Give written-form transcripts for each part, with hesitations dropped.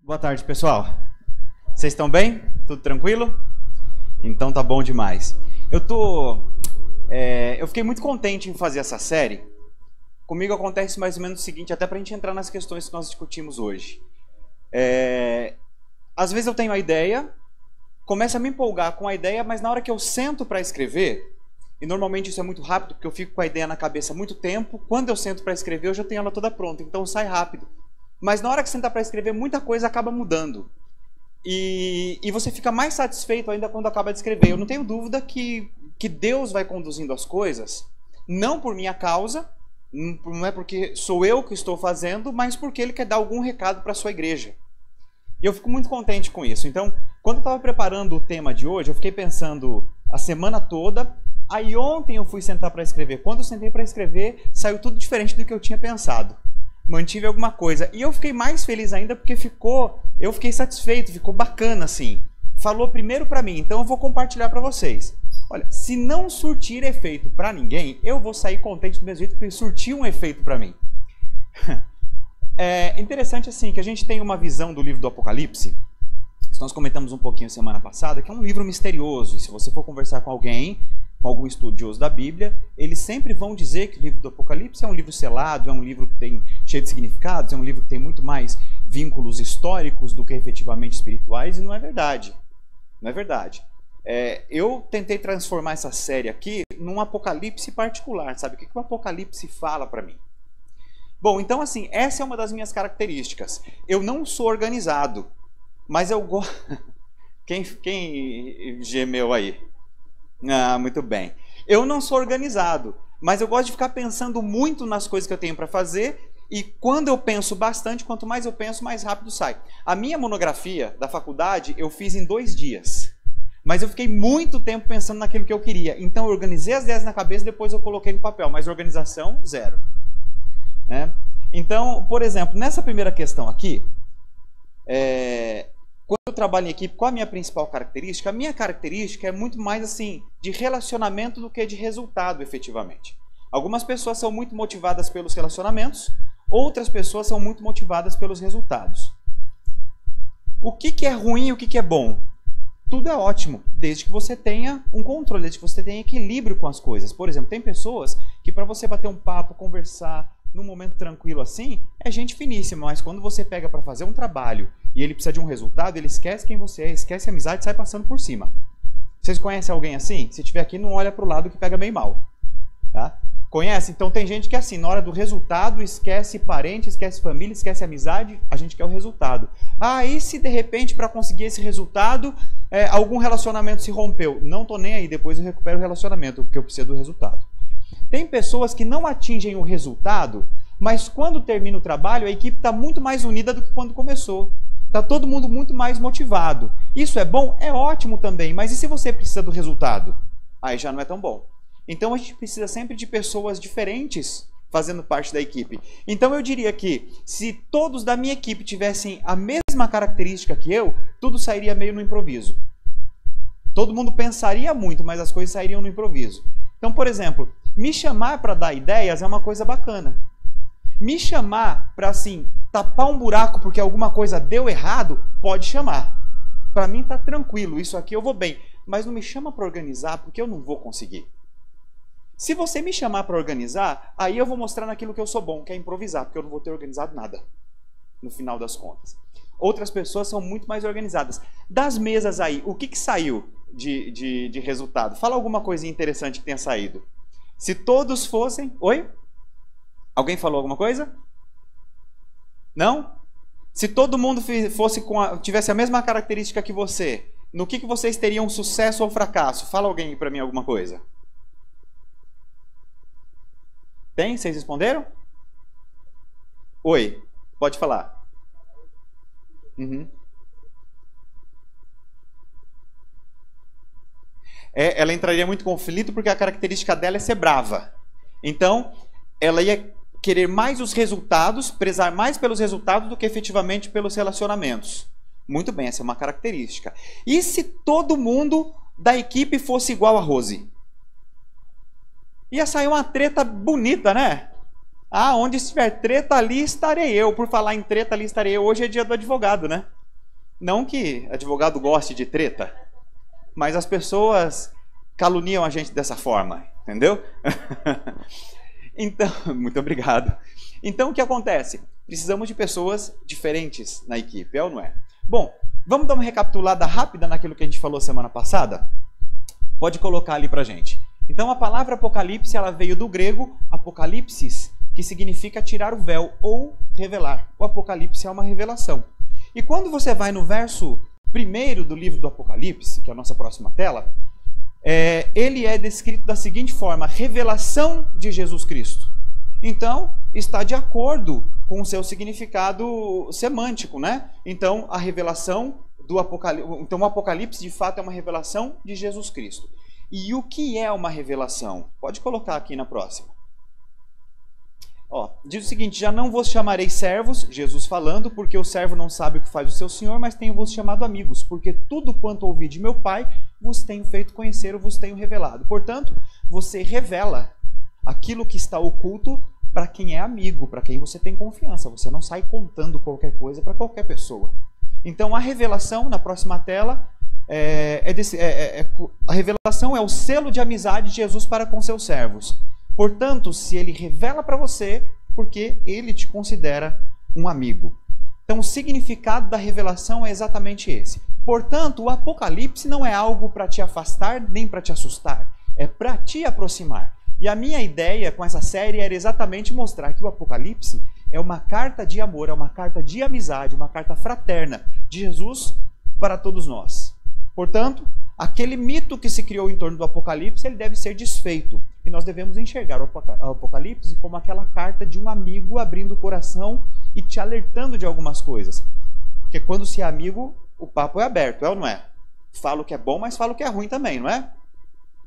Boa tarde, pessoal. Vocês estão bem? Tudo tranquilo? Então tá bom demais. Eu fiquei muito contente em fazer essa série. Comigo acontece mais ou menos o seguinte, até pra gente entrar nas questões que nós discutimos hoje. Às vezes eu tenho a ideia, começo a me empolgar com a ideia, mas na hora que eu sento para escrever, e normalmente isso é muito rápido, porque eu fico com a ideia na cabeça há muito tempo, quando eu sento para escrever eu já tenho ela toda pronta, então sai rápido. Mas na hora que você sentar para escrever, muita coisa acaba mudando. E você fica mais satisfeito ainda quando acaba de escrever. Eu não tenho dúvida que Deus vai conduzindo as coisas, não por minha causa, não é porque sou eu que estou fazendo, mas porque Ele quer dar algum recado para a sua igreja. E eu fico muito contente com isso. Então, quando eu estava preparando o tema de hoje, eu fiquei pensando a semana toda. Aí ontem eu fui sentar para escrever. Quando eu sentei para escrever, saiu tudo diferente do que eu tinha pensado. Mantive alguma coisa. E eu fiquei mais feliz ainda porque eu fiquei satisfeito, ficou bacana assim. Falou primeiro para mim, então eu vou compartilhar para vocês. Olha, se não surtir efeito para ninguém, eu vou sair contente do mesmo jeito porque surtiu um efeito para mim. É interessante assim que a gente tem uma visão do livro do Apocalipse. Nós comentamos um pouquinho semana passada, que é um livro misterioso. E se você for conversar com alguém, com algum estudioso da Bíblia, eles sempre vão dizer que o livro do Apocalipse é um livro selado, é um livro que tem cheio de significados, é um livro que tem muito mais vínculos históricos do que efetivamente espirituais, e não é verdade. Não é verdade. Eu tentei transformar essa série aqui num Apocalipse particular, sabe? O que o Apocalipse fala para mim? Bom, então assim, essa é uma das minhas características. Eu não sou organizado, mas eu gosto... Quem gemeu aí? Ah, muito bem. Eu não sou organizado, mas eu gosto de ficar pensando muito nas coisas que eu tenho para fazer, e quando eu penso bastante, quanto mais eu penso, mais rápido sai. A minha monografia da faculdade eu fiz em 2 dias, mas eu fiquei muito tempo pensando naquilo que eu queria. Então eu organizei as ideias na cabeça e depois eu coloquei no papel, mas organização, zero. Então, por exemplo, nessa primeira questão aqui, quando eu trabalho em equipe, qual a minha principal característica? A minha característica é muito mais assim, de relacionamento do que de resultado, efetivamente. Algumas pessoas são muito motivadas pelos relacionamentos, outras pessoas são muito motivadas pelos resultados. O que é ruim e o que é bom? Tudo é ótimo, desde que você tenha um controle, desde que você tenha equilíbrio com as coisas. Por exemplo, tem pessoas que para você bater um papo, conversar, num momento tranquilo assim, é gente finíssima, mas quando você pega para fazer um trabalho e ele precisa de um resultado, ele esquece quem você é, esquece a amizade e sai passando por cima. Vocês conhecem alguém assim? Se tiver aqui, não olha para o lado que pega meio mal. Tá? Conhece? Então tem gente que é assim, na hora do resultado, esquece parente, esquece família, esquece amizade, a gente quer o resultado. Ah, e se de repente para conseguir esse resultado, algum relacionamento se rompeu? Não tô nem aí, depois eu recupero o relacionamento, porque eu preciso do resultado. Tem pessoas que não atingem o resultado, mas quando termina o trabalho, a equipe está muito mais unida do que quando começou. Está todo mundo muito mais motivado. Isso é bom? É ótimo também, mas e se você precisa do resultado? Aí já não é tão bom. Então a gente precisa sempre de pessoas diferentes fazendo parte da equipe. Então eu diria que se todos da minha equipe tivessem a mesma característica que eu, tudo sairia meio no improviso. Todo mundo pensaria muito, mas as coisas sairiam no improviso. Então, por exemplo, me chamar para dar ideias é uma coisa bacana. Me chamar para, assim, tapar um buraco porque alguma coisa deu errado, pode chamar. Para mim tá tranquilo, isso aqui eu vou bem. Mas não me chama para organizar porque eu não vou conseguir. Se você me chamar para organizar, aí eu vou mostrar naquilo que eu sou bom, que é improvisar, porque eu não vou ter organizado nada, no final das contas. Outras pessoas são muito mais organizadas. Das mesas aí, o que saiu de resultado? Fala alguma coisa interessante que tenha saído. Se todos fossem... Oi? Alguém falou alguma coisa? Não? Se todo mundo tivesse a mesma característica que você, no que vocês teriam sucesso ou fracasso? Fala alguém para mim alguma coisa. Tem? Vocês responderam? Oi, pode falar. Uhum. Ela entraria muito em conflito porque a característica dela é ser brava. Então, ela ia querer mais os resultados, prezar mais pelos resultados do que efetivamente pelos relacionamentos. Muito bem, essa é uma característica. E se todo mundo da equipe fosse igual a Rose? Ia sair uma treta bonita, né? Ah, onde estiver treta, ali estarei eu. Por falar em treta, ali estarei eu. Hoje é dia do advogado, né? Não que advogado goste de treta, mas as pessoas caluniam a gente dessa forma, entendeu? Então, muito obrigado. Então, o que acontece? Precisamos de pessoas diferentes na equipe, é ou não é? Bom, vamos dar uma recapitulada rápida naquilo que a gente falou semana passada? Pode colocar ali pra gente. Então, a palavra apocalipse, ela veio do grego apocalipsis, que significa tirar o véu ou revelar. O apocalipse é uma revelação. E quando você vai no verso 1 do livro do Apocalipse, que é a nossa próxima tela, ele é descrito da seguinte forma: revelação de Jesus Cristo. Então, está de acordo com o seu significado semântico, né? Então, a revelação do Apocalipse, então o Apocalipse de fato é uma revelação de Jesus Cristo. E o que é uma revelação? Pode colocar aqui na próxima. Ó, diz o seguinte: já não vos chamarei servos, Jesus falando, porque o servo não sabe o que faz o seu senhor, mas tenho-vos chamado amigos, porque tudo quanto ouvi de meu Pai vos tenho feito conhecer ou vos tenho revelado. Portanto, você revela aquilo que está oculto para quem é amigo, para quem você tem confiança. Você não sai contando qualquer coisa para qualquer pessoa. Então, a revelação, na próxima tela, a revelação é o selo de amizade de Jesus para com seus servos. Portanto, se ele revela para você, porque ele te considera um amigo. Então, o significado da revelação é exatamente esse. Portanto, o Apocalipse não é algo para te afastar nem para te assustar, é para te aproximar. E a minha ideia com essa série era exatamente mostrar que o Apocalipse é uma carta de amor, é uma carta de amizade, uma carta fraterna de Jesus para todos nós. Portanto, aquele mito que se criou em torno do Apocalipse, ele deve ser desfeito. E nós devemos enxergar o Apocalipse como aquela carta de um amigo abrindo o coração e te alertando de algumas coisas. Porque quando se é amigo, o papo é aberto, é ou não é? Fala o que é bom, mas fala o que é ruim também, não é?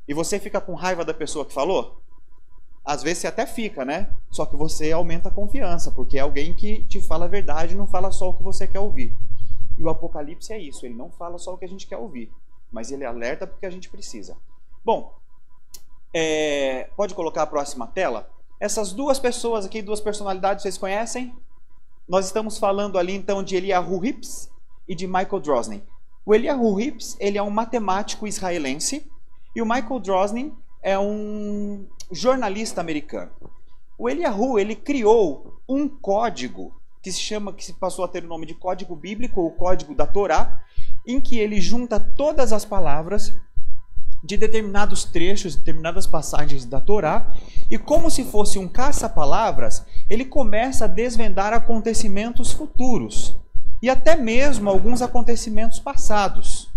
E você fica com raiva da pessoa que falou? Às vezes você até fica, né? Só que você aumenta a confiança, porque é alguém que te fala a verdade e não fala só o que você quer ouvir. E o Apocalipse é isso, ele não fala só o que a gente quer ouvir, mas ele alerta porque a gente precisa. Bom, pode colocar a próxima tela? Essas duas pessoas aqui, duas personalidades, vocês conhecem? Nós estamos falando ali então de Eliyahu Rips e de Michael Drosnin. O Eliyahu Rips, ele é um matemático israelense e o Michael Drosnin é um jornalista americano. O Eliyahu, ele criou um código que se passou a ter o nome de Código Bíblico ou Código da Torá, em que ele junta todas as palavras de determinados trechos, determinadas passagens da Torá, e como se fosse um caça-palavras, ele começa a desvendar acontecimentos futuros e até mesmo alguns acontecimentos passados.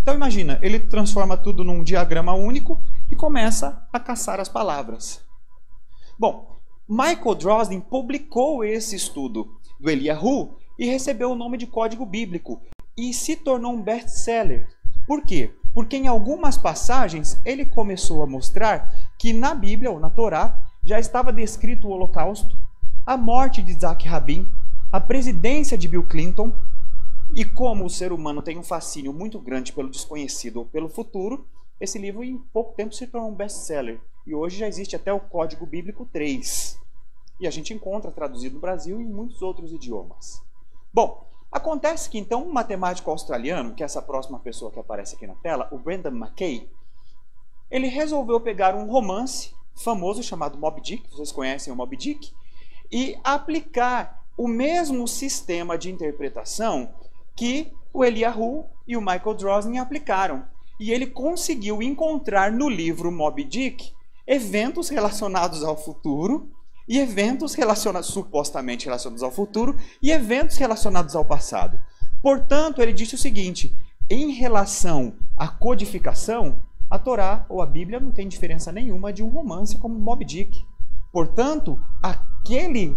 Então imagina, ele transforma tudo num diagrama único e começa a caçar as palavras. Bom, Michael Drosnin publicou esse estudo do Eliyahu e recebeu o nome de Código Bíblico e se tornou um best-seller. Por quê? Porque em algumas passagens ele começou a mostrar que na Bíblia ou na Torá já estava descrito o Holocausto, a morte de Isaac Rabin, a presidência de Bill Clinton, e como o ser humano tem um fascínio muito grande pelo desconhecido ou pelo futuro, esse livro em pouco tempo se tornou um best-seller. E hoje já existe até o Código Bíblico 3. E a gente encontra traduzido no Brasil e em muitos outros idiomas. Bom, acontece que então um matemático australiano, que é essa próxima pessoa que aparece aqui na tela, o Brendan Mackay, ele resolveu pegar um romance famoso chamado Moby Dick, vocês conhecem o Moby Dick, e aplicar o mesmo sistema de interpretação que o Eliyahu e o Michael Drosnin aplicaram. E ele conseguiu encontrar no livro Moby Dick eventos relacionados ao futuro e eventos supostamente relacionados ao futuro e eventos relacionados ao passado. Portanto, ele disse o seguinte: em relação à codificação, a Torá ou a Bíblia não tem diferença nenhuma de um romance como Moby Dick. Portanto, aquele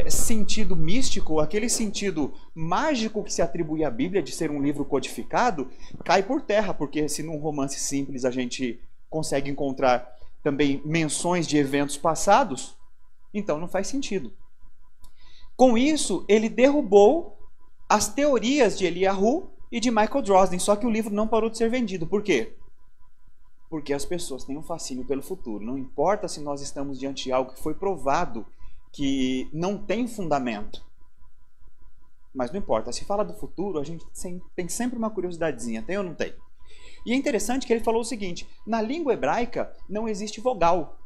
sentido místico, aquele sentido mágico que se atribui à Bíblia de ser um livro codificado, cai por terra, porque se num romance simples a gente consegue encontrar também menções de eventos passados, então não faz sentido. Com isso, ele derrubou as teorias de Eliyahu e de Michael Drosnin, só que o livro não parou de ser vendido. Por quê? Porque as pessoas têm um fascínio pelo futuro. Não importa se nós estamos diante de algo que foi provado que não tem fundamento. Mas não importa, se fala do futuro, a gente tem sempre uma curiosidadezinha, tem ou não tem? E é interessante que ele falou o seguinte, na língua hebraica não existe vogal.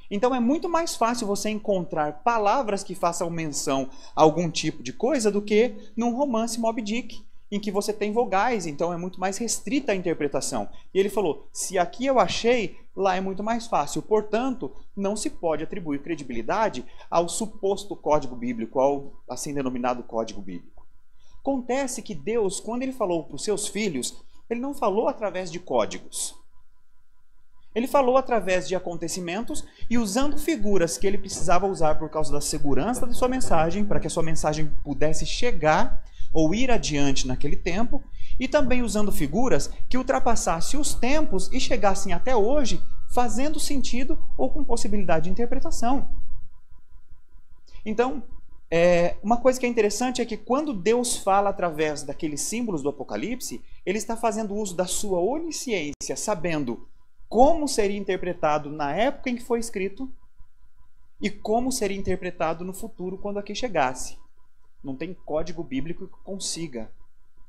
Então é muito mais fácil você encontrar palavras que façam menção a algum tipo de coisa do que num romance Moby Dick, em que você tem vogais, então é muito mais restrita a interpretação. E ele falou, se aqui eu achei, lá é muito mais fácil. Portanto, não se pode atribuir credibilidade ao suposto código bíblico, ao assim denominado código bíblico. Acontece que Deus, quando ele falou para os seus filhos, ele não falou através de códigos. Ele falou através de acontecimentos e usando figuras que ele precisava usar por causa da segurança da sua mensagem, para que a sua mensagem pudesse chegar ou ir adiante naquele tempo, e também usando figuras que ultrapassassem os tempos e chegassem até hoje, fazendo sentido ou com possibilidade de interpretação. Então, uma coisa que é interessante é que quando Deus fala através daqueles símbolos do Apocalipse, ele está fazendo uso da sua onisciência, sabendo como seria interpretado na época em que foi escrito e como seria interpretado no futuro quando aqui chegasse. Não tem código bíblico que consiga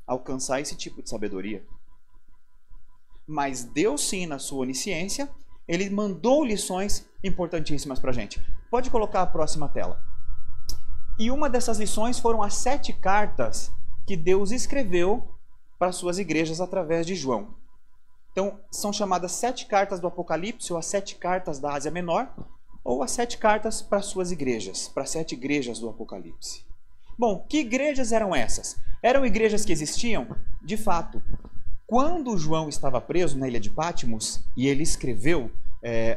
alcançar esse tipo de sabedoria. Mas Deus sim, na sua onisciência, ele mandou lições importantíssimas para a gente. Pode colocar a próxima tela. E uma dessas lições foram as 7 cartas que Deus escreveu para as suas igrejas através de João. Então, são chamadas 7 cartas do Apocalipse, ou as 7 cartas da Ásia Menor, ou as 7 cartas para as suas igrejas, para as 7 igrejas do Apocalipse. Bom, que igrejas eram essas? Eram igrejas que existiam? De fato. Quando João estava preso na ilha de Patmos, e ele escreveu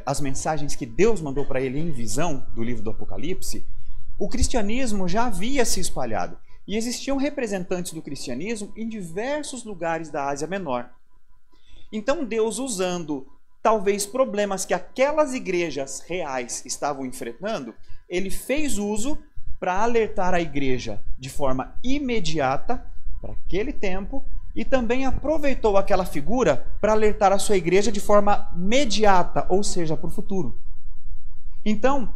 as mensagens que Deus mandou para ele em visão do livro do Apocalipse, o cristianismo já havia se espalhado. E existiam representantes do cristianismo em diversos lugares da Ásia Menor. Então Deus, usando talvez problemas que aquelas igrejas reais estavam enfrentando, ele fez uso para alertar a igreja de forma imediata para aquele tempo e também aproveitou aquela figura para alertar a sua igreja de forma imediata, ou seja, para o futuro. Então,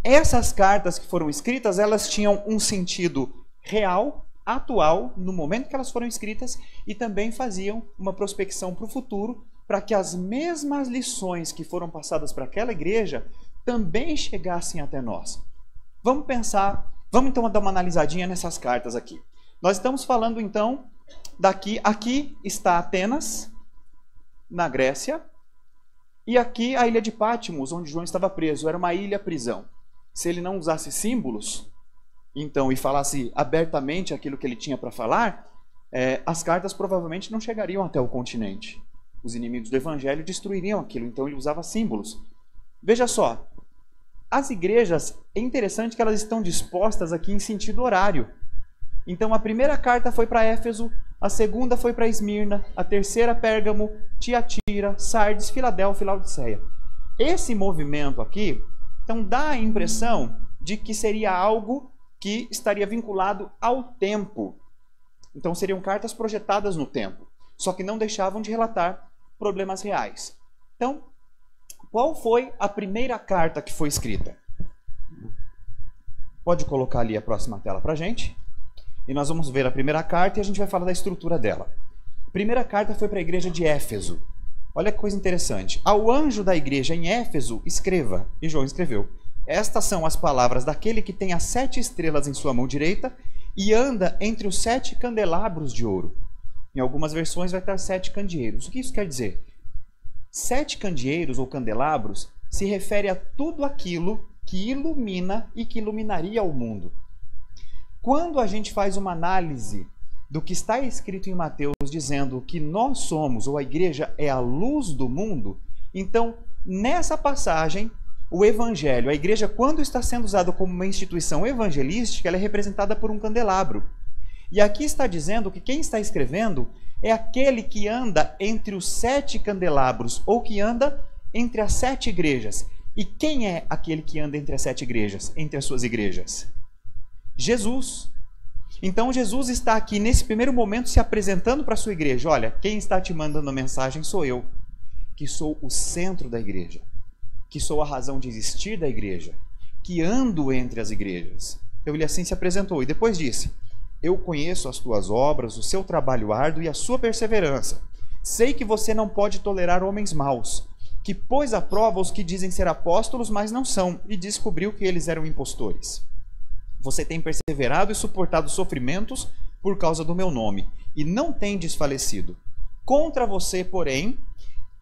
essas cartas que foram escritas, elas tinham um sentido real, atual, no momento que elas foram escritas, e também faziam uma prospecção para o futuro, para que as mesmas lições que foram passadas para aquela igreja também chegassem até nós. Vamos então dar uma analisadinha nessas cartas aqui. Nós estamos falando então aqui está Atenas, na Grécia, e aqui a ilha de Patmos, onde João estava preso, era uma ilha-prisão. Se ele não usasse símbolos, então, e falasse abertamente aquilo que ele tinha para falar, as cartas provavelmente não chegariam até o continente. Os inimigos do evangelho destruiriam aquilo, então ele usava símbolos. Veja só, as igrejas, é interessante que elas estão dispostas aqui em sentido horário. Então a primeira carta foi para Éfeso, a segunda foi para Esmirna, a terceira Pérgamo, Tiatira, Sardes, Filadélfia e Laodiceia. Esse movimento aqui, então dá a impressão de que seria algo que estaria vinculado ao tempo. Então seriam cartas projetadas no tempo, só que não deixavam de relatar problemas reais. Então, qual foi a primeira carta que foi escrita? Pode colocar ali a próxima tela para a gente. E nós vamos ver a primeira carta e a gente vai falar da estrutura dela. A primeira carta foi para a igreja de Éfeso. Olha que coisa interessante. Ao anjo da igreja em Éfeso, escreva. E João escreveu. Estas são as palavras daquele que tem as 7 estrelas em sua mão direita e anda entre os 7 candelabros de ouro. Em algumas versões vai estar 7 candeeiros. O que isso quer dizer? 7 candeeiros ou candelabros se refere a tudo aquilo que ilumina e que iluminaria o mundo. Quando a gente faz uma análise do que está escrito em Mateus dizendo que nós somos, ou a igreja é a luz do mundo, então nessa passagem o evangelho, a igreja, quando está sendo usada como uma instituição evangelística, ela é representada por um candelabro. E aqui está dizendo que quem está escrevendo é aquele que anda entre os 7 candelabros, ou que anda entre as 7 igrejas. E quem é aquele que anda entre as 7 igrejas, entre as suas igrejas? Jesus. Então Jesus está aqui nesse primeiro momento se apresentando para a sua igreja. Olha, quem está te mandando a mensagem sou eu, que sou o centro da igreja, que sou a razão de existir da igreja, que ando entre as igrejas. Então ele assim se apresentou e depois disse: eu conheço as tuas obras, o seu trabalho árduo e a sua perseverança. Sei que você não pode tolerar homens maus, que pôs à prova os que dizem ser apóstolos, mas não são, e descobriu que eles eram impostores. Você tem perseverado e suportado sofrimentos por causa do meu nome, e não tem desfalecido. Contra você, porém,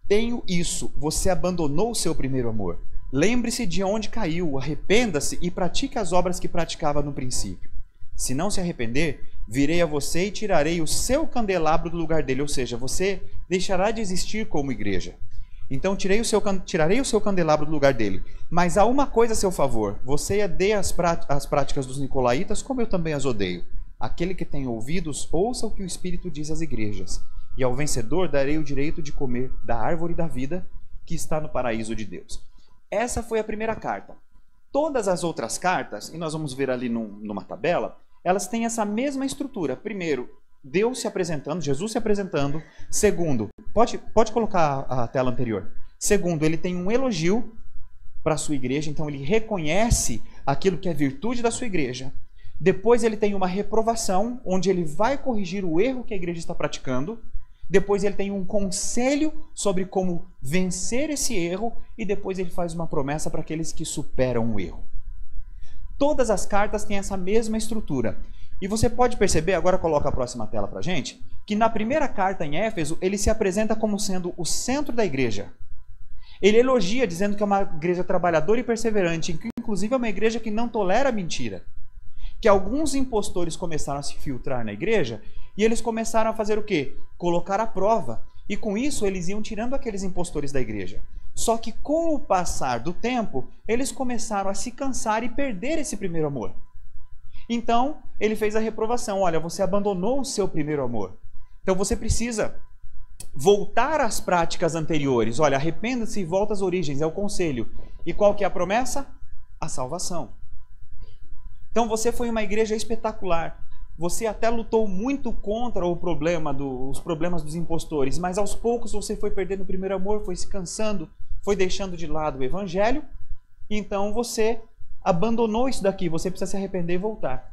tenho isso: você abandonou o seu primeiro amor. Lembre-se de onde caiu, arrependa-se e pratique as obras que praticava no princípio. Se não se arrepender, virei a você e tirarei o seu candelabro do lugar dele, ou seja, você deixará de existir como igreja. Então tirarei o seu candelabro do lugar dele. Mas há uma coisa a seu favor: você odeia as práticas dos nicolaítas, como eu também as odeio. Aquele que tem ouvidos, ouça o que o Espírito diz às igrejas. E ao vencedor darei o direito de comer da árvore da vida que está no paraíso de Deus. Essa foi a primeira carta. Todas as outras cartas, e nós vamos ver ali numa tabela, elas têm essa mesma estrutura. Primeiro, Deus se apresentando, Jesus se apresentando. Segundo, pode colocar a tela anterior. Segundo, ele tem um elogio para a sua igreja, então ele reconhece aquilo que é virtude da sua igreja. Depois ele tem uma reprovação, onde ele vai corrigir o erro que a igreja está praticando. Depois ele tem um conselho sobre como vencer esse erro. E depois ele faz uma promessa para aqueles que superam o erro. Todas as cartas têm essa mesma estrutura. E você pode perceber, agora coloca a próxima tela para a gente, que na primeira carta em Éfeso, ele se apresenta como sendo o centro da igreja. Ele elogia, dizendo que é uma igreja trabalhadora e perseverante, que inclusive é uma igreja que não tolera mentira. Que alguns impostores começaram a se filtrar na igreja e eles começaram a fazer o quê? Colocar à prova. E com isso eles iam tirando aqueles impostores da igreja. Só que com o passar do tempo, eles começaram a se cansar e perder esse primeiro amor. Então, ele fez a reprovação. Olha, você abandonou o seu primeiro amor. Então você precisa voltar às práticas anteriores. Olha, arrependa-se e volta às origens, é o conselho. E qual que é a promessa? A salvação. Então você foi uma igreja espetacular. Você até lutou muito contra os problemas dos impostores, mas aos poucos você foi perdendo o primeiro amor, foi se cansando, foi deixando de lado o evangelho. Então você abandonou isso daqui, você precisa se arrepender e voltar.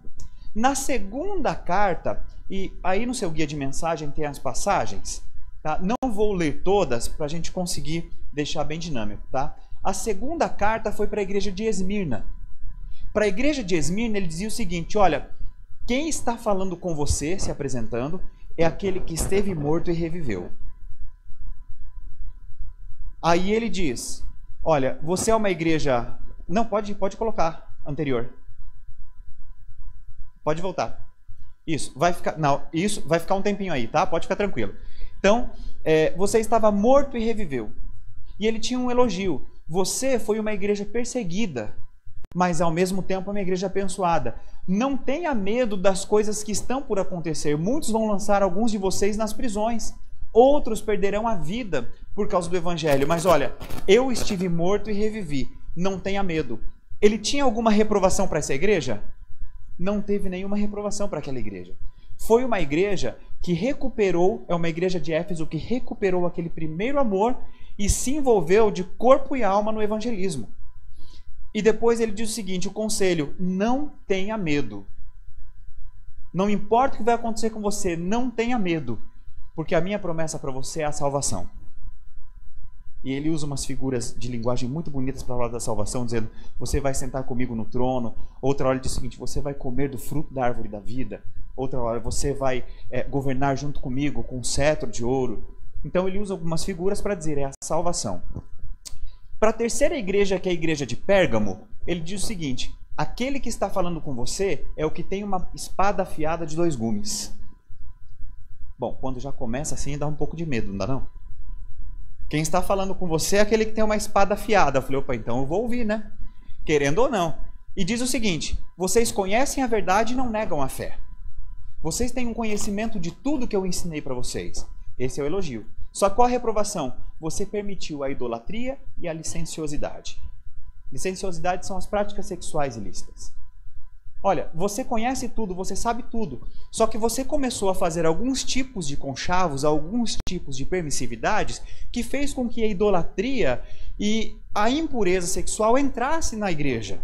Na segunda carta, e aí no seu guia de mensagem tem as passagens, tá? Não vou ler todas para a gente conseguir deixar bem dinâmico, tá? A segunda carta foi para a igreja de Esmirna. Para a igreja de Esmirna ele dizia o seguinte: olha, quem está falando com você, se apresentando, é aquele que esteve morto e reviveu. Aí ele diz: olha, você é uma igreja... Não, pode colocar anterior. Pode voltar. Isso, vai ficar um tempinho aí, tá? Pode ficar tranquilo. Então, você estava morto e reviveu. E ele tinha um elogio. Você foi uma igreja perseguida, mas ao mesmo tempo uma igreja abençoada. Não tenha medo das coisas que estão por acontecer. Muitos vão lançar alguns de vocês nas prisões. Outros perderão a vida por causa do evangelho. Mas olha, eu estive morto e revivi. Não tenha medo. Ele tinha alguma reprovação para essa igreja? Não teve nenhuma reprovação para aquela igreja. Foi uma igreja que recuperou, é uma igreja de Éfeso que recuperou aquele primeiro amor e se envolveu de corpo e alma no evangelismo. E depois ele diz o seguinte, o conselho: não tenha medo. Não importa o que vai acontecer com você, não tenha medo, porque a minha promessa para você é a salvação. E ele usa umas figuras de linguagem muito bonitas para falar da salvação, dizendo: você vai sentar comigo no trono. Outra hora ele diz o seguinte: você vai comer do fruto da árvore da vida. Outra hora: você vai governar junto comigo com um cetro de ouro. Então ele usa algumas figuras para dizer: é a salvação. Para a terceira igreja, que é a igreja de Pérgamo, ele diz o seguinte: aquele que está falando com você é o que tem uma espada afiada de 2 gumes. Bom, quando já começa assim, dá um pouco de medo, não dá não? Quem está falando com você é aquele que tem uma espada afiada. Eu falei: opa, então eu vou ouvir, né? Querendo ou não. E diz o seguinte: vocês conhecem a verdade e não negam a fé. Vocês têm um conhecimento de tudo que eu ensinei para vocês. Esse é o elogio. Só qual a reprovação? Você permitiu a idolatria e a licenciosidade. Licenciosidade são as práticas sexuais ilícitas. Olha, você conhece tudo, você sabe tudo. Só que você começou a fazer alguns tipos de conchavos, alguns tipos de permissividades, que fez com que a idolatria e a impureza sexual entrasse na igreja.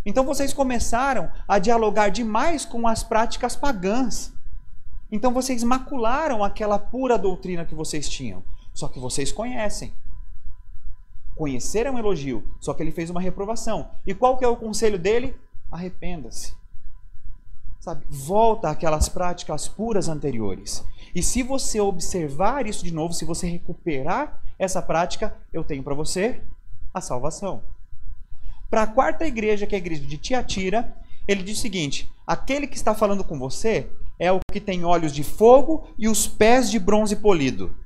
Então vocês começaram a dialogar demais com as práticas pagãs. Então vocês macularam aquela pura doutrina que vocês tinham. Só que vocês conhecem. Conhecer é um elogio, só que ele fez uma reprovação. E qual que é o conselho dele? Arrependa-se. Sabe? Volta àquelas práticas puras anteriores. E se você observar isso de novo, se você recuperar essa prática, eu tenho para você a salvação. Para a quarta igreja, que é a igreja de Tiatira, ele diz o seguinte: aquele que está falando com você é o que tem olhos de fogo e os pés de bronze polido.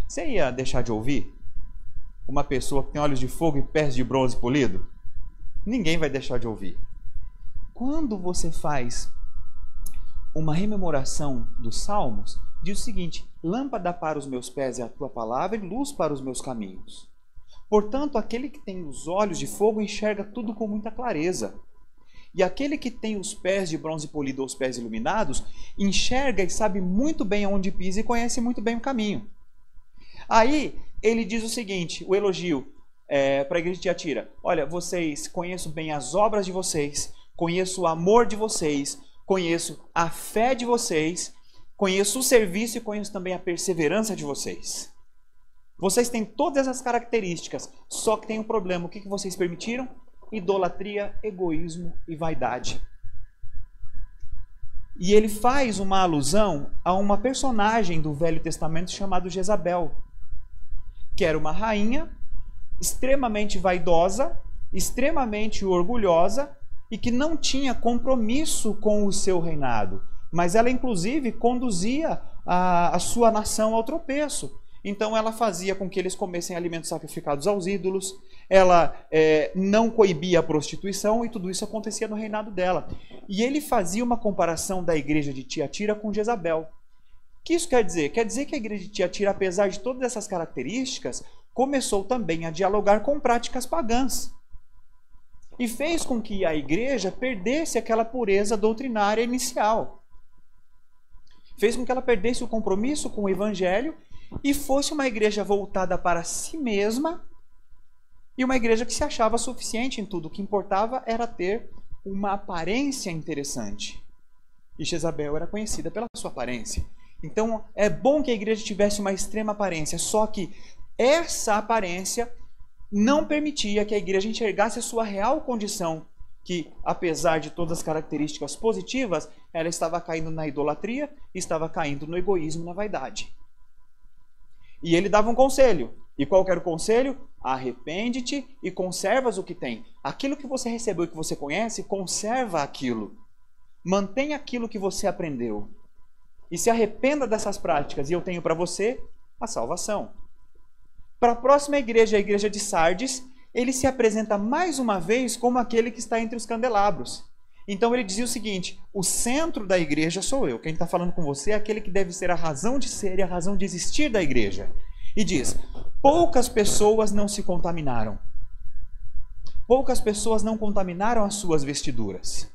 Você ia deixar de ouvir uma pessoa que tem olhos de fogo e pés de bronze polido? Ninguém vai deixar de ouvir. Quando você faz uma rememoração dos Salmos, diz o seguinte: lâmpada para os meus pés é a tua palavra e luz para os meus caminhos. Portanto, aquele que tem os olhos de fogo enxerga tudo com muita clareza. E aquele que tem os pés de bronze polido ou os pés iluminados, enxerga e sabe muito bem aonde pisa e conhece muito bem o caminho. Aí, ele diz o seguinte, o elogio para a igreja de Tiatira: olha, vocês, conheço bem as obras de vocês, conheço o amor de vocês, conheço a fé de vocês, conheço o serviço e conheço também a perseverança de vocês. Vocês têm todas essas características, só que tem um problema. O que vocês permitiram? Idolatria, egoísmo e vaidade. E ele faz uma alusão a uma personagem do Velho Testamento chamada Jezabel, que era uma rainha extremamente vaidosa, extremamente orgulhosa e que não tinha compromisso com o seu reinado. Mas ela, inclusive, conduzia a sua nação ao tropeço. Então ela fazia com que eles comessem alimentos sacrificados aos ídolos, ela não coibia a prostituição e tudo isso acontecia no reinado dela. E ele fazia uma comparação da igreja de Tiatira com Jezabel. O que isso quer dizer? Quer dizer que a igreja de Tiatira, apesar de todas essas características, começou também a dialogar com práticas pagãs. E fez com que a igreja perdesse aquela pureza doutrinária inicial. Fez com que ela perdesse o compromisso com o evangelho e fosse uma igreja voltada para si mesma e uma igreja que se achava suficiente em tudo. O que importava era ter uma aparência interessante. E Jezabel era conhecida pela sua aparência. Então é bom que a igreja tivesse uma extrema aparência, só que essa aparência não permitia que a igreja enxergasse a sua real condição, que apesar de todas as características positivas, ela estava caindo na idolatria, estava caindo no egoísmo e na vaidade. E ele dava um conselho. E qual que era o conselho? Arrepende-te e conservas o que tem. Aquilo que você recebeu e que você conhece, conserva aquilo. Mantenha aquilo que você aprendeu. E se arrependa dessas práticas. E eu tenho para você a salvação. Para a próxima igreja, a igreja de Sardes, ele se apresenta mais uma vez como aquele que está entre os candelabros. Então ele dizia o seguinte: o centro da igreja sou eu. Quem está falando com você é aquele que deve ser a razão de ser e a razão de existir da igreja. E diz: poucas pessoas não se contaminaram. Poucas pessoas não contaminaram as suas vestiduras.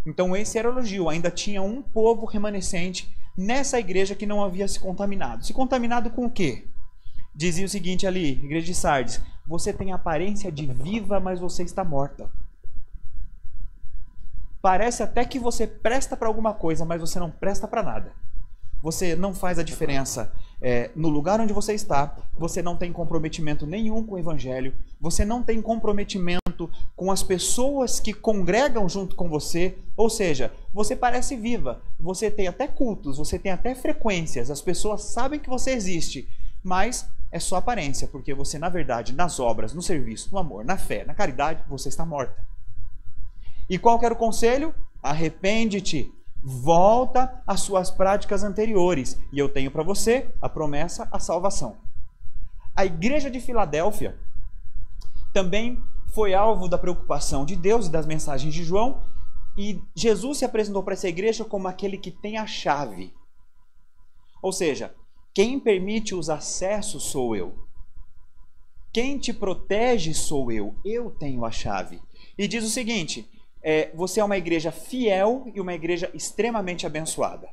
Então esse era o elogio. Ainda tinha um povo remanescente nessa igreja que não havia se contaminado. Se contaminado com o quê? Dizia o seguinte ali, igreja de Sardes: você tem aparência de viva, mas você está morta. Parece até que você presta para alguma coisa, mas você não presta para nada. Você não faz a diferença no lugar onde você está, você não tem comprometimento nenhum com o evangelho, você não tem comprometimento com as pessoas que congregam junto com você, ou seja, você parece viva, você tem até cultos, você tem até frequências, as pessoas sabem que você existe, mas é só aparência, porque você, na verdade, nas obras, no serviço, no amor, na fé, na caridade, você está morta. E qual que era o conselho? Arrepende-te, volta às suas práticas anteriores. E eu tenho para você a promessa, a salvação. A igreja de Filadélfia também foi alvo da preocupação de Deus e das mensagens de João. E Jesus se apresentou para essa igreja como aquele que tem a chave. Ou seja, quem permite os acessos sou eu. Quem te protege sou eu. Eu tenho a chave. E diz o seguinte: você é uma igreja fiel e uma igreja extremamente abençoada.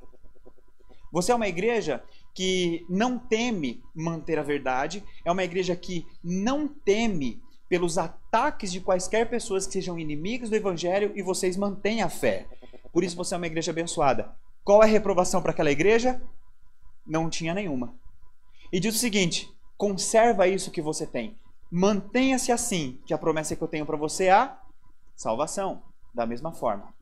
Você é uma igreja que não teme manter a verdade, é uma igreja que não teme pelos ataques de quaisquer pessoas que sejam inimigos do evangelho e vocês mantêm a fé. Por isso você é uma igreja abençoada. Qual é a reprovação para aquela igreja? Não tinha nenhuma. E diz o seguinte: conserva isso que você tem. Mantenha-se assim, que a promessa que eu tenho para você é a salvação. Da mesma forma.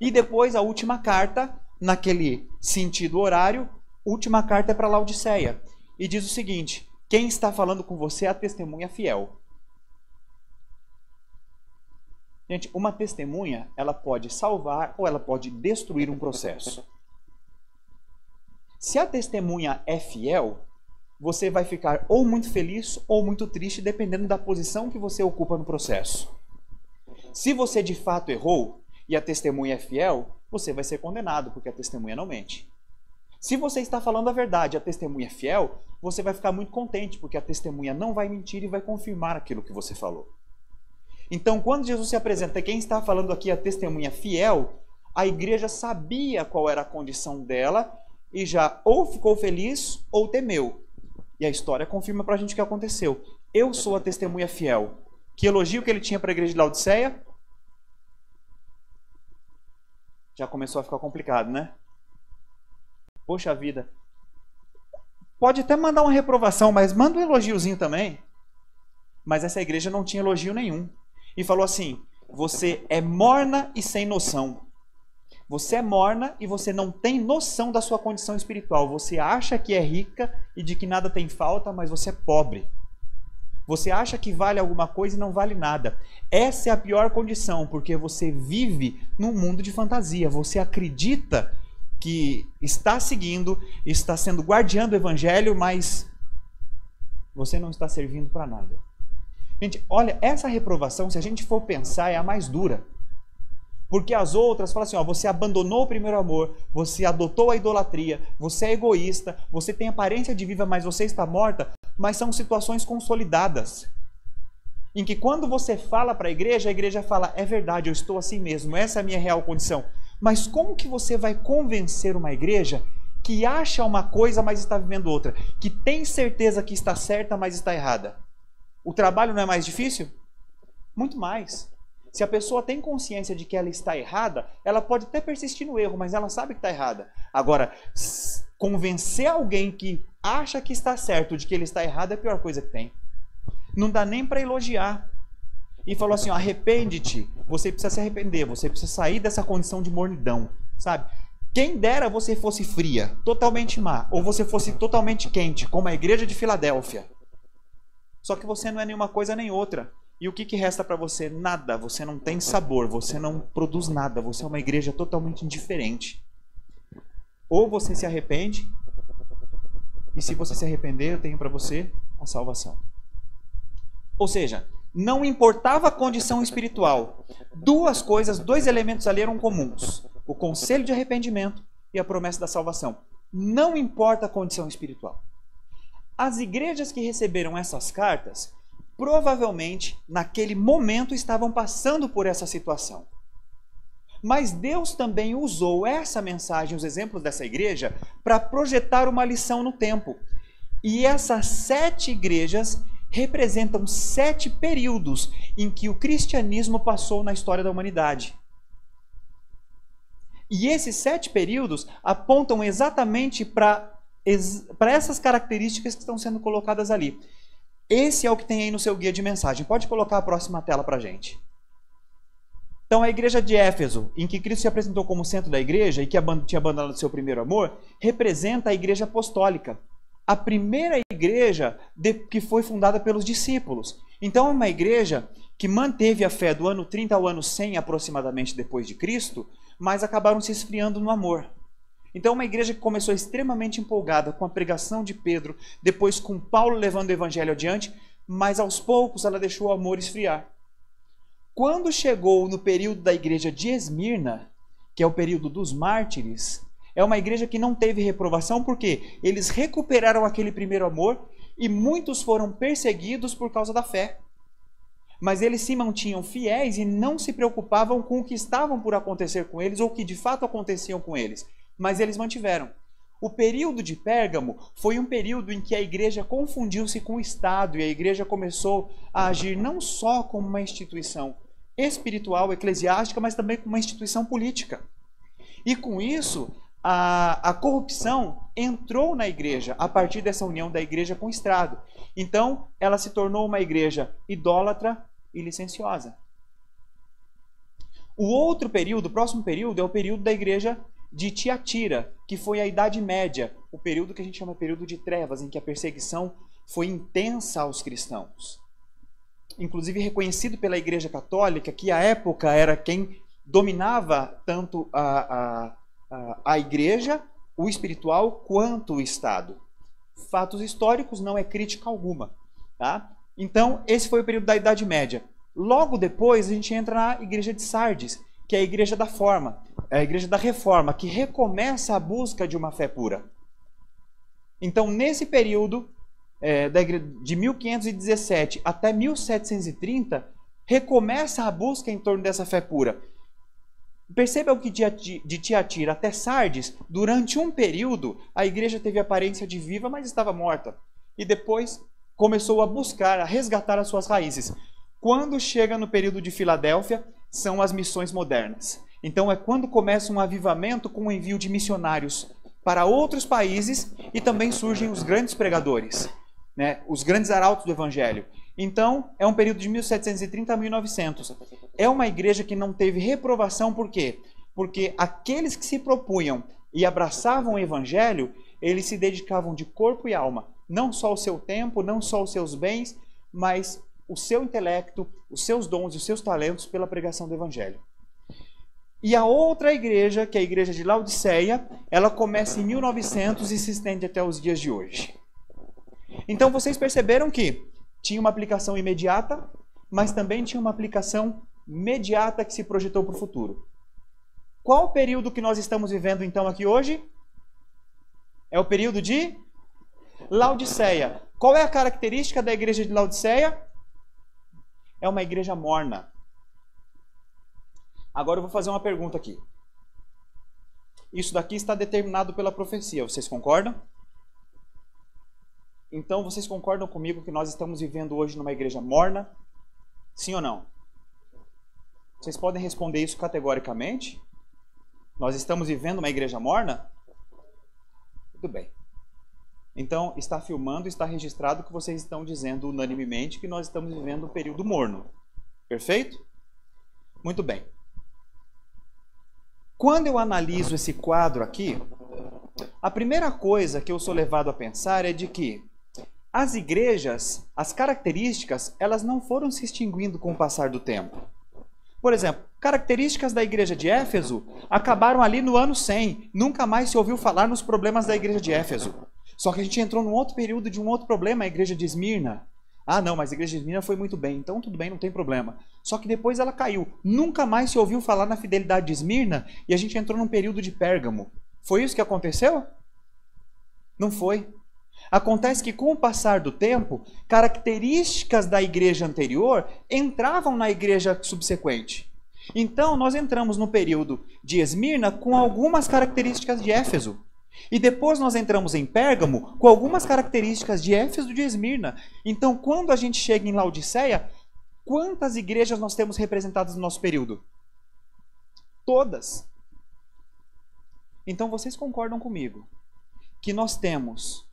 E depois a última carta, naquele sentido horário, última carta é para Laodiceia. E diz o seguinte: quem está falando com você é a testemunha fiel. Gente, uma testemunha, ela pode salvar ou ela pode destruir um processo. Se a testemunha é fiel, você vai ficar ou muito feliz ou muito triste, dependendo da posição que você ocupa no processo. Se você de fato errou e a testemunha é fiel, você vai ser condenado, porque a testemunha não mente. Se você está falando a verdade e a testemunha é fiel, você vai ficar muito contente, porque a testemunha não vai mentir e vai confirmar aquilo que você falou. Então, quando Jesus se apresenta, quem está falando aqui é a testemunha fiel, a igreja sabia qual era a condição dela e já ou ficou feliz ou temeu. E a história confirma para a gente o que aconteceu. Eu sou a testemunha fiel. Que elogio que ele tinha para a igreja de Laodiceia? Já começou a ficar complicado, né? Poxa vida. Pode até mandar uma reprovação, mas manda um elogiozinho também. Mas essa igreja não tinha elogio nenhum. E falou assim: você é morna e sem noção. Você é morna e você não tem noção da sua condição espiritual. Você acha que é rica e de que nada tem falta, mas você é pobre. Você acha que vale alguma coisa e não vale nada. Essa é a pior condição, porque você vive num mundo de fantasia. Você acredita que está seguindo, está sendo guardião do evangelho, mas você não está servindo para nada. Gente, olha, essa reprovação, se a gente for pensar, é a mais dura. Porque as outras falam assim, ó, você abandonou o primeiro amor, você adotou a idolatria, você é egoísta, você tem aparência de viva, mas você está morta. Mas são situações consolidadas. Em que quando você fala para a igreja fala, é verdade, eu estou assim mesmo, essa é a minha real condição. Mas como que você vai convencer uma igreja que acha uma coisa, mas está vivendo outra? Que tem certeza que está certa, mas está errada? O trabalho não é mais difícil? Muito mais. Se a pessoa tem consciência de que ela está errada, ela pode até persistir no erro, mas ela sabe que está errada. Agora, convencer alguém que acha que está certo de que ele está errado é a pior coisa que tem. Não dá nem para elogiar. E falou assim, ó, arrepende-te. Você precisa se arrepender, você precisa sair dessa condição de mornidão, sabe? Quem dera você fosse fria, totalmente má, ou você fosse totalmente quente, como a igreja de Filadélfia. Só que você não é nenhuma coisa nem outra. E o que resta para você? Nada. Você não tem sabor, você não produz nada. Você é uma igreja totalmente indiferente. Ou você se arrepende, e se você se arrepender, eu tenho para você a salvação. Ou seja, não importava a condição espiritual. Duas coisas, dois elementos ali eram comuns. O conselho de arrependimento e a promessa da salvação. Não importa a condição espiritual. As igrejas que receberam essas cartas, provavelmente, naquele momento, estavam passando por essa situação. Mas Deus também usou essa mensagem, os exemplos dessa igreja, para projetar uma lição no tempo. E essas 7 igrejas representam 7 períodos em que o cristianismo passou na história da humanidade. E esses 7 períodos apontam exatamente para essas características que estão sendo colocadas ali. Esse é o que tem aí no seu guia de mensagem. Pode colocar a próxima tela para a gente. Então, a igreja de Éfeso, em que Cristo se apresentou como centro da igreja e que tinha abandonado seu primeiro amor, representa a igreja apostólica. A primeira igreja que foi fundada pelos discípulos. Então, é uma igreja que manteve a fé do ano 30 ao ano 100 aproximadamente depois de Cristo, mas acabaram se esfriando no amor. Então, uma igreja que começou extremamente empolgada com a pregação de Pedro, depois com Paulo levando o evangelho adiante, mas aos poucos ela deixou o amor esfriar. Quando chegou no período da igreja de Esmirna, que é o período dos mártires, é uma igreja que não teve reprovação porque eles recuperaram aquele primeiro amor e muitos foram perseguidos por causa da fé. Mas eles se mantinham fiéis e não se preocupavam com o que estavam por acontecer com eles ou o que de fato aconteciam com eles. Mas eles mantiveram. O período de Pérgamo foi um período em que a igreja confundiu-se com o Estado e a igreja começou a agir não só como uma instituição espiritual, eclesiástica, mas também como uma instituição política. E com isso, a corrupção entrou na igreja a partir dessa união da igreja com o Estado. Então, ela se tornou uma igreja idólatra e licenciosa. O outro período, o próximo período, é o período da igreja de Tiatira, que foi a Idade Média, o período que a gente chama de período de trevas, em que a perseguição foi intensa aos cristãos. Inclusive reconhecido pela Igreja Católica, que à época era quem dominava tanto a igreja, o espiritual, quanto o Estado. Fatos históricos, não é crítica alguma. Tá? Então, esse foi o período da Idade Média. Logo depois, a gente entra na Igreja de Sardes, que é a Igreja da Forma, é a Igreja da Reforma, que recomeça a busca de uma fé pura. Então, nesse período, de 1517 até 1730, recomeça a busca em torno dessa fé pura. Percebam que de Tiatira até Sardes, durante um período, a igreja teve aparência de viva, mas estava morta. E depois começou a buscar, a resgatar as suas raízes. Quando chega no período de Filadélfia, são as missões modernas. Então é quando começa um avivamento com o envio de missionários para outros países e também surgem os grandes pregadores, né? Os grandes arautos do evangelho. Então é um período de 1730 a 1900. É uma igreja que não teve reprovação, por quê? Porque aqueles que se propunham e abraçavam o evangelho, eles se dedicavam de corpo e alma, não só o seu tempo, não só os seus bens, mas o seu intelecto, os seus dons e os seus talentos pela pregação do evangelho. E a outra igreja, que é a igreja de Laodiceia, ela começa em 1900 e se estende até os dias de hoje. Então vocês perceberam que tinha uma aplicação imediata, mas também tinha uma aplicação imediata que se projetou para o futuro. Qual o período que nós estamos vivendo então aqui hoje? É o período de Laodiceia. Qual é a característica da igreja de Laodiceia? É uma igreja morna. Agora eu vou fazer uma pergunta aqui. Isso daqui está determinado pela profecia, vocês concordam? Então vocês concordam comigo que nós estamos vivendo hoje numa igreja morna? Sim ou não? Vocês podem responder isso categoricamente? Nós estamos vivendo uma igreja morna? Tudo bem. Então está filmando, está registrado que vocês estão dizendo unanimemente que nós estamos vivendo um período morno. Perfeito? Muito bem. Quando eu analiso esse quadro aqui, a primeira coisa que eu sou levado a pensar é de que as igrejas, as características, elas não foram se extinguindo com o passar do tempo. Por exemplo, características da igreja de Éfeso acabaram ali no ano 100. Nunca mais se ouviu falar nos problemas da igreja de Éfeso. Só que a gente entrou num outro período de um outro problema, a igreja de Esmirna. Ah, não, mas a igreja de Esmirna foi muito bem, então tudo bem, não tem problema. Só que depois ela caiu. Nunca mais se ouviu falar na fidelidade de Esmirna e a gente entrou num período de Pérgamo. Foi isso que aconteceu? Não foi. Acontece que com o passar do tempo, características da igreja anterior entravam na igreja subsequente. Então nós entramos no período de Esmirna com algumas características de Éfeso. E depois nós entramos em Pérgamo com algumas características de Éfeso e de Esmirna. Então quando a gente chega em Laodiceia, quantas igrejas nós temos representadas no nosso período? Todas. Então vocês concordam comigo que nós temos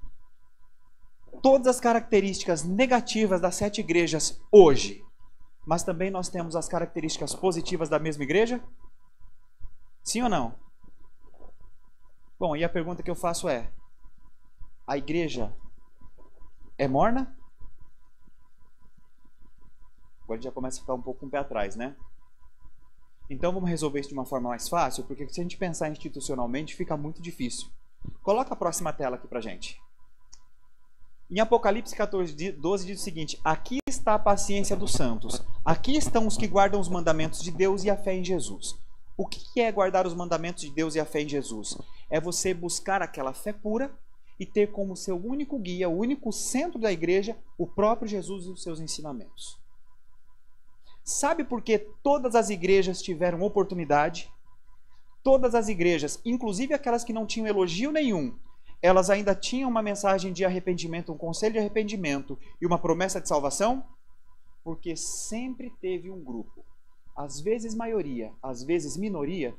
todas as características negativas das 7 igrejas hoje, mas também nós temos as características positivas da mesma igreja? Sim ou não? Bom, e a pergunta que eu faço é: a igreja é morna? Agora já começa a ficar um pouco com o pé atrás, né? Então vamos resolver isso de uma forma mais fácil, porque se a gente pensar institucionalmente fica muito difícil. Coloca a próxima tela aqui pra gente. Em Apocalipse 14, 12 diz o seguinte: aqui está a paciência dos santos, aqui estão os que guardam os mandamentos de Deus e a fé em Jesus. O que é guardar os mandamentos de Deus e a fé em Jesus? É você buscar aquela fé pura e ter como seu único guia, o único centro da igreja, o próprio Jesus e os seus ensinamentos. Sabe por que todas as igrejas tiveram oportunidade? Todas as igrejas, inclusive aquelas que não tinham elogio nenhum, elas ainda tinham uma mensagem de arrependimento, um conselho de arrependimento e uma promessa de salvação? Porque sempre teve um grupo, às vezes maioria, às vezes minoria,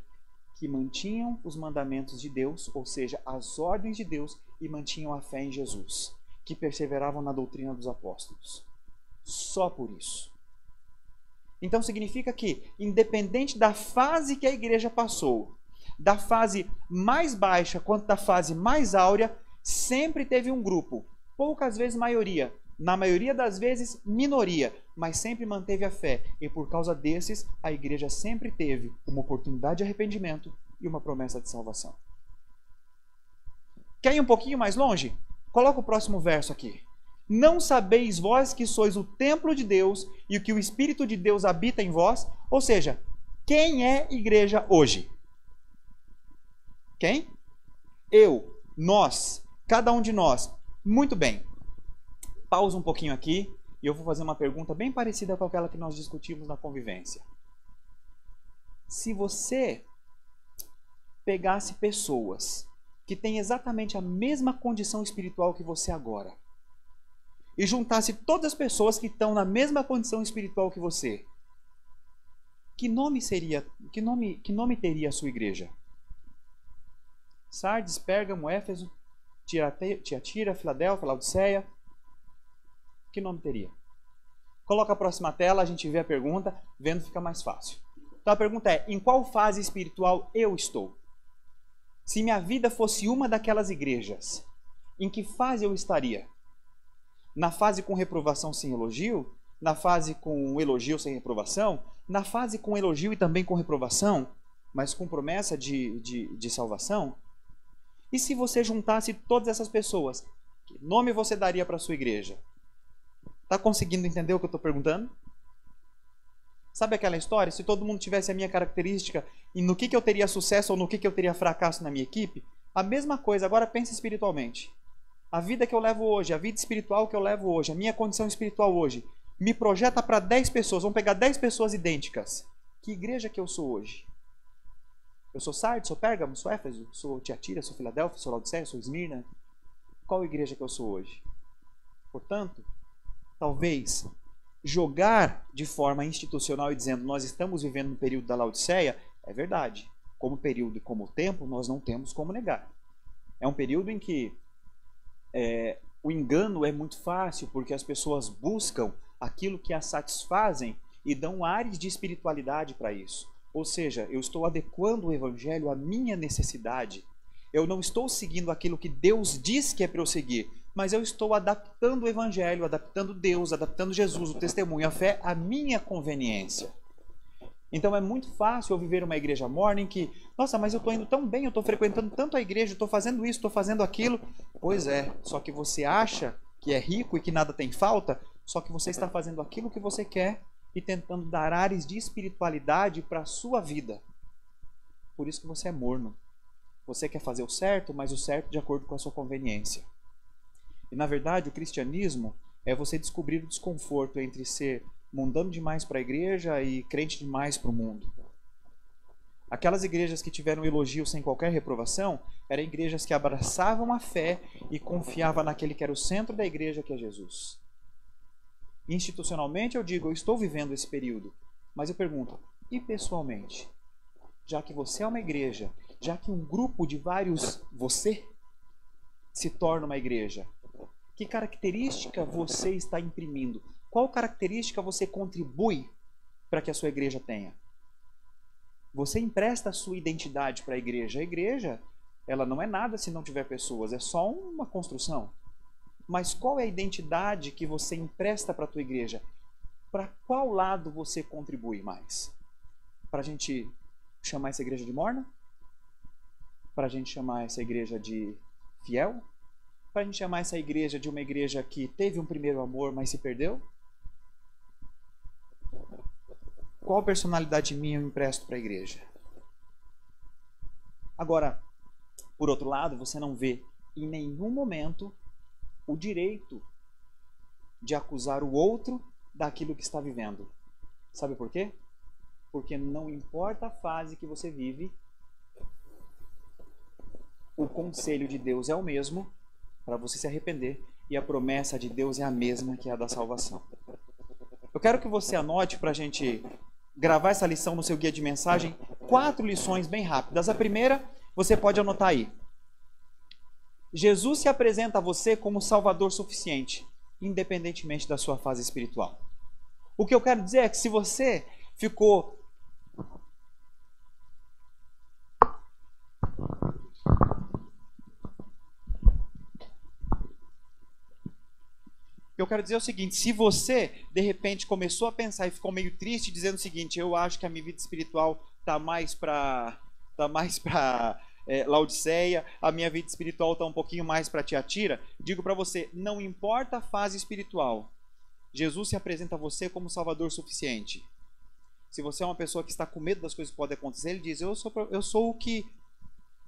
que mantinham os mandamentos de Deus, ou seja, as ordens de Deus, e mantinham a fé em Jesus, que perseveravam na doutrina dos apóstolos. Só por isso. Então significa que, independente da fase que a igreja passou, da fase mais baixa quanto da fase mais áurea, sempre teve um grupo, poucas vezes maioria, na maioria das vezes minoria, mas sempre manteve a fé, e por causa desses, a igreja sempre teve uma oportunidade de arrependimento e uma promessa de salvação. Quer ir um pouquinho mais longe? Coloca o próximo verso aqui. Não sabeis vós que sois o templo de Deus e que o Espírito de Deus habita em vós? Ou seja, quem é igreja hoje? Quem? Eu, nós, cada um de nós. Muito bem. Pausa um pouquinho aqui e eu vou fazer uma pergunta bem parecida com aquela que nós discutimos na convivência. Se você pegasse pessoas que têm exatamente a mesma condição espiritual que você agora e juntasse todas as pessoas que estão na mesma condição espiritual que você, que nome seria, que nome teria a sua igreja? Sardes, Pérgamo, Éfeso, Tiatira, Filadélfia, Laodiceia. Que nome teria? Coloca a próxima tela, a gente vê a pergunta, vendo fica mais fácil. Então a pergunta é, em qual fase espiritual eu estou? Se minha vida fosse uma daquelas igrejas, em que fase eu estaria? Na fase com reprovação sem elogio? Na fase com elogio sem reprovação? Na fase com elogio e também com reprovação, mas com promessa de salvação? E se você juntasse todas essas pessoas, que nome você daria para a sua igreja? Está conseguindo entender o que eu estou perguntando? Sabe aquela história? Se todo mundo tivesse a minha característica e no que eu teria sucesso ou no que eu teria fracasso na minha equipe, a mesma coisa, agora pense espiritualmente. A vida que eu levo hoje, a vida espiritual que eu levo hoje, a minha condição espiritual hoje, me projeta para 10 pessoas, vamos pegar 10 pessoas idênticas. Que igreja que eu sou hoje? Eu sou Sardes, sou Pérgamo, sou Éfeso, sou Tiatira, sou Filadélfia, sou Laodiceia, sou Esmirna? Qual igreja que eu sou hoje? Portanto, talvez jogar de forma institucional e dizendo nós estamos vivendo no período da Laodiceia, é verdade. Como período e como tempo, nós não temos como negar. É um período em que o engano é muito fácil, porque as pessoas buscam aquilo que as satisfazem e dão ares de espiritualidade para isso. Ou seja, eu estou adequando o evangelho à minha necessidade. Eu não estou seguindo aquilo que Deus diz que é para eu seguir, mas eu estou adaptando o evangelho, adaptando Deus, adaptando Jesus, o testemunho, a fé, à minha conveniência. Então é muito fácil eu viver uma igreja morna em que, nossa, mas eu estou indo tão bem, eu estou frequentando tanto a igreja, estou fazendo isso, estou fazendo aquilo. Pois é, só que você acha que é rico e que nada tem falta, só que você está fazendo aquilo que você quer e tentando dar ares de espiritualidade para a sua vida. Por isso que você é morno. Você quer fazer o certo, mas o certo de acordo com a sua conveniência. E na verdade o cristianismo é você descobrir o desconforto entre ser mundano demais para a igreja e crente demais para o mundo. Aquelas igrejas que tiveram elogio sem qualquer reprovação eram igrejas que abraçavam a fé e confiavam naquele que era o centro da igreja, que é Jesus. Institucionalmente eu digo, eu estou vivendo esse período, mas eu pergunto, e pessoalmente? Já que você é uma igreja, já que um grupo de vários você se torna uma igreja, que característica você está imprimindo? Qual característica você contribui para que a sua igreja tenha? Você empresta a sua identidade para a igreja. A igreja, ela não é nada se não tiver pessoas, é só uma construção. Mas qual é a identidade que você empresta para a tua igreja? Para qual lado você contribui mais? Para a gente chamar essa igreja de morna? Para a gente chamar essa igreja de fiel? Para a gente chamar essa igreja de uma igreja que teve um primeiro amor, mas se perdeu? Qual personalidade minha eu empresto para a igreja? Agora, por outro lado, você não vê em nenhum momento o direito de acusar o outro daquilo que está vivendo. Sabe por quê? Porque não importa a fase que você vive, o conselho de Deus é o mesmo para você se arrepender e a promessa de Deus é a mesma, que é a da salvação. Eu quero que você anote para a gente gravar essa lição no seu guia de mensagem, 4 lições bem rápidas. A primeira, você pode anotar aí. Jesus se apresenta a você como Salvador suficiente, independentemente da sua fase espiritual. O que eu quero dizer é que se você ficou... Eu quero dizer o seguinte, se você, de repente, começou a pensar e ficou meio triste, dizendo o seguinte, eu acho que a minha vida espiritual está mais para Laodiceia, a minha vida espiritual está um pouquinho mais para Tiatira, digo para você, não importa a fase espiritual, Jesus se apresenta a você como Salvador suficiente. Se você é uma pessoa que está com medo das coisas que podem acontecer, ele diz, eu sou o que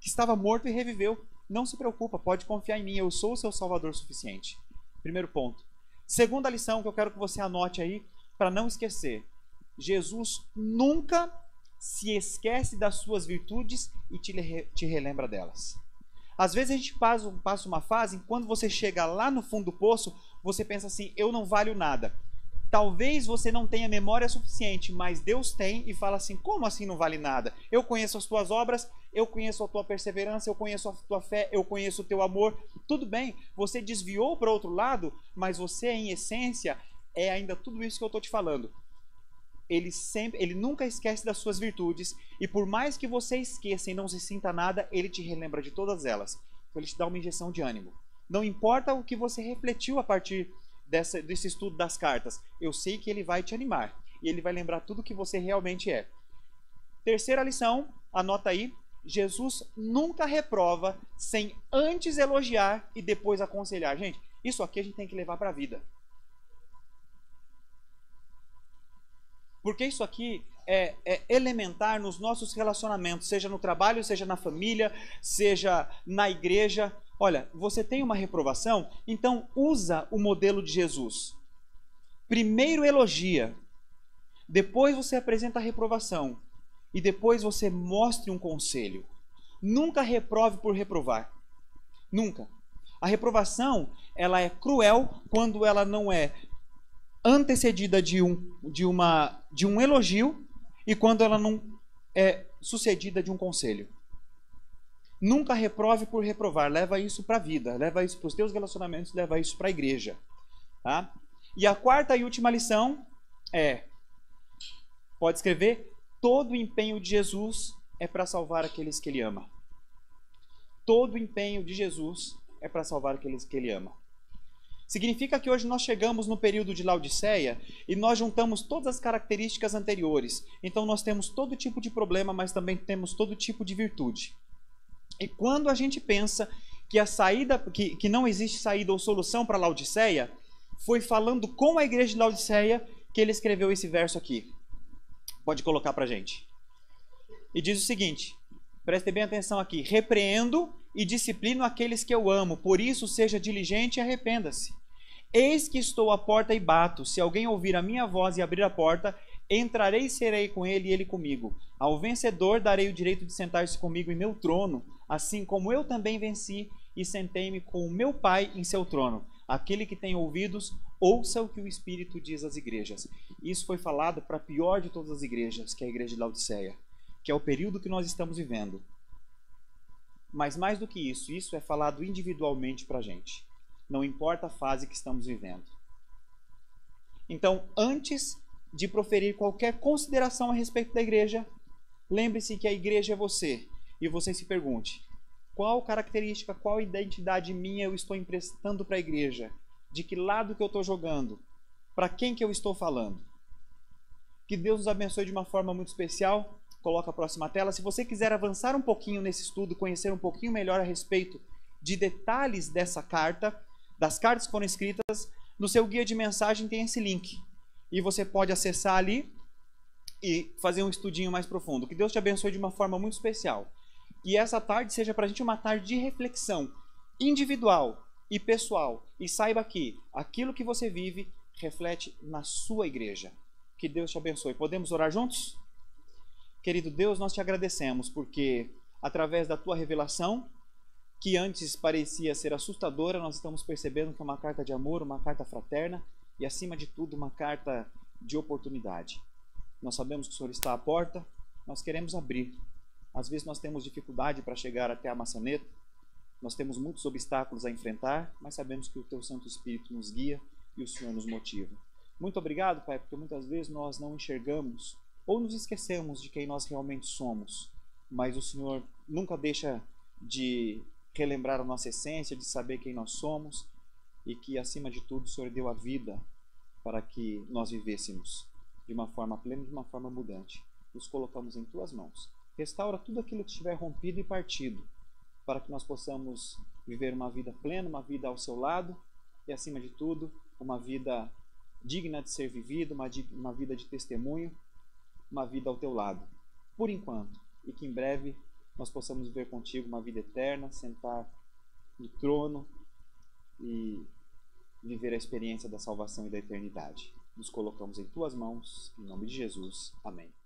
estava morto e reviveu. Não se preocupa, pode confiar em mim, eu sou o seu Salvador suficiente. Primeiro ponto. Segunda lição que eu quero que você anote aí, para não esquecer. Jesus nunca se esquece das suas virtudes e te relembra delas. Às vezes a gente passa uma fase, quando você chega lá no fundo do poço, você pensa assim, eu não valho nada. Talvez você não tenha memória suficiente, mas Deus tem e fala assim, como assim não vale nada? Eu conheço as tuas obras, eu conheço a tua perseverança, eu conheço a tua fé, eu conheço o teu amor. Tudo bem, você desviou para outro lado, mas você em essência é ainda tudo isso que eu estou te falando. Ele nunca esquece das suas virtudes e por mais que você esqueça e não se sinta nada, ele te relembra de todas elas. Então ele te dá uma injeção de ânimo. Não importa o que você refletiu a partir desse estudo das cartas, eu sei que ele vai te animar e ele vai lembrar tudo que você realmente é. Terceira lição, anota aí, Jesus nunca reprova sem antes elogiar e depois aconselhar. Gente, isso aqui a gente tem que levar para a vida. Porque isso aqui é elementar nos nossos relacionamentos, seja no trabalho, seja na família, seja na igreja. Olha, você tem uma reprovação, então usa o modelo de Jesus. Primeiro elogia, depois você apresenta a reprovação e depois você mostre um conselho. Nunca reprove por reprovar. Nunca. A reprovação, ela é cruel quando ela não é antecedida de um elogio e quando ela não é sucedida de um conselho. Nunca reprove por reprovar. Leva isso para a vida, leva isso para os teus relacionamentos, leva isso para a igreja. Tá? E a quarta e última lição pode escrever, todo o empenho de Jesus é para salvar aqueles que ele ama. Todo o empenho de Jesus é para salvar aqueles que ele ama. Significa que hoje nós chegamos no período de Laodiceia e nós juntamos todas as características anteriores. Então nós temos todo tipo de problema, mas também temos todo tipo de virtude. E quando a gente pensa que a saída, que não existe saída ou solução para Laodiceia, foi falando com a igreja de Laodiceia que ele escreveu esse verso aqui. Pode colocar para a gente. E diz o seguinte, preste bem atenção aqui. Repreendo e disciplino aqueles que eu amo, por isso seja diligente e arrependa-se. Eis que estou à porta e bato. Se alguém ouvir a minha voz e abrir a porta, entrarei e serei com ele e ele comigo. Ao vencedor darei o direito de sentar-se comigo em meu trono, assim como eu também venci e sentei-me com o meu Pai em seu trono. Aquele que tem ouvidos, ouça o que o Espírito diz às igrejas. Isso foi falado para a pior de todas as igrejas, que é a igreja de Laodiceia, que é o período que nós estamos vivendo. Mas mais do que isso é falado individualmente para a gente. Não importa a fase que estamos vivendo. Então, antes de proferir qualquer consideração a respeito da igreja, lembre-se que a igreja é você. E você se pergunte, qual característica, qual identidade minha eu estou emprestando para a igreja? De que lado que eu estou jogando? Para quem que eu estou falando? Que Deus nos abençoe de uma forma muito especial. Coloca a próxima tela. Se você quiser avançar um pouquinho nesse estudo, conhecer um pouquinho melhor a respeito de detalhes dessa carta, das cartas que foram escritas, no seu guia de mensagem tem esse link. E você pode acessar ali e fazer um estudinho mais profundo. Que Deus te abençoe de uma forma muito especial. E essa tarde seja para a gente uma tarde de reflexão individual e pessoal. E saiba que aquilo que você vive reflete na sua igreja. Que Deus te abençoe. Podemos orar juntos? Querido Deus, nós te agradecemos porque, através da tua revelação, que antes parecia ser assustadora, nós estamos percebendo que é uma carta de amor, uma carta fraterna e, acima de tudo, uma carta de oportunidade. Nós sabemos que o Senhor está à porta, nós queremos abrir. Às vezes nós temos dificuldade para chegar até a maçaneta, nós temos muitos obstáculos a enfrentar, mas sabemos que o Teu Santo Espírito nos guia e o Senhor nos motiva. Muito obrigado, Pai, porque muitas vezes nós não enxergamos ou nos esquecemos de quem nós realmente somos, mas o Senhor nunca deixa de relembrar a nossa essência, de saber quem nós somos e que, acima de tudo, o Senhor deu a vida para que nós vivêssemos de uma forma plena, de uma forma mudante. Nos colocamos em Tuas mãos. Restaura tudo aquilo que estiver rompido e partido, para que nós possamos viver uma vida plena, uma vida ao Seu lado e, acima de tudo, uma vida digna de ser vivida, uma vida de testemunho, uma vida ao Teu lado, por enquanto, e que em breve nós possamos viver contigo uma vida eterna, sentar no trono e viver a experiência da salvação e da eternidade. Nos colocamos em Tuas mãos, em nome de Jesus. Amém.